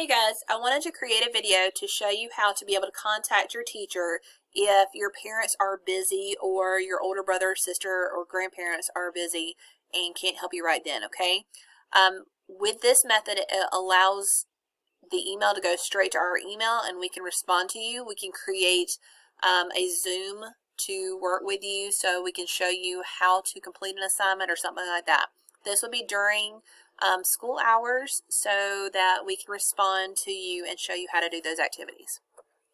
Hey guys, I wanted to create a video to show you how to be able to contact your teacher if your parents are busy or your older brother or sister or grandparents are busy and can't help you right then, okay? With this method, it allows the email to go straight to our email and we can respond to you. We can create a Zoom to work with you so we can show you how to complete an assignment or something like that. This will be during school hours so that we can respond to you and show you how to do those activities.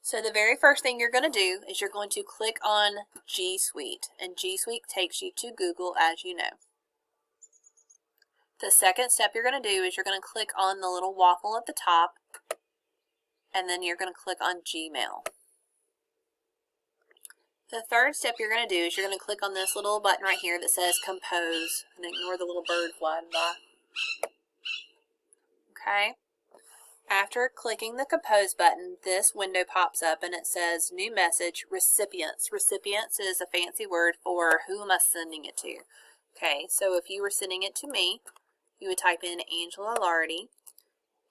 So the very first thing you're going to do is you're going to click on G Suite, and G Suite takes you to Google, as you know. The second step you're going to do is you're going to click on the little waffle at the top, and then you're going to click on Gmail. The third step you're going to do is you're going to click on this little button right here that says Compose, and ignore the little bird flying by. Okay. After clicking the Compose button, this window pops up and it says New Message, Recipients. Recipients is a fancy word for who am I sending it to. Okay, so if you were sending it to me, you would type in Angela Lardy.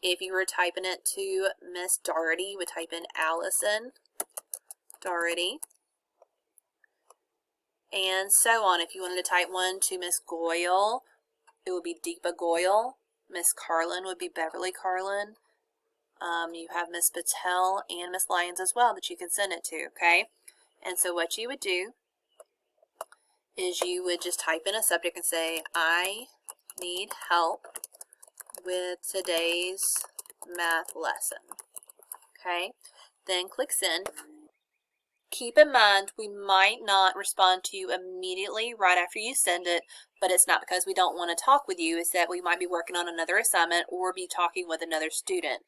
If you were typing it to Miss Doherty, you would type in Allison Doherty. And so on. If you wanted to type one to Miss Goyle, it would be Deepa Goyle. Miss Carlin would be Beverly Carlin. You have Miss Patel and Miss Lyons as well that you can send it to, okay? And so what you would do is you would just type in a subject and say, I need help with today's math lesson, okay? Then click send. Keep in mind, we might not respond to you immediately right after you send it, but it's not because we don't want to talk with you. It's that we might be working on another assignment or be talking with another student.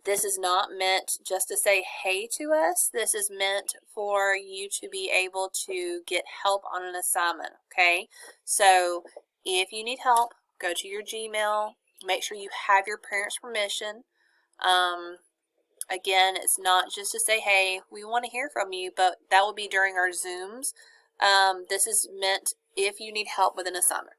This is not meant just to say hey to us. This is meant for you to be able to get help on an assignment, okay? So if you need help, go to your Gmail. Make sure you have your parents' permission. Again, it's not just to say, hey, we want to hear from you, but that will be during our Zooms. This is meant if you need help with an assignment.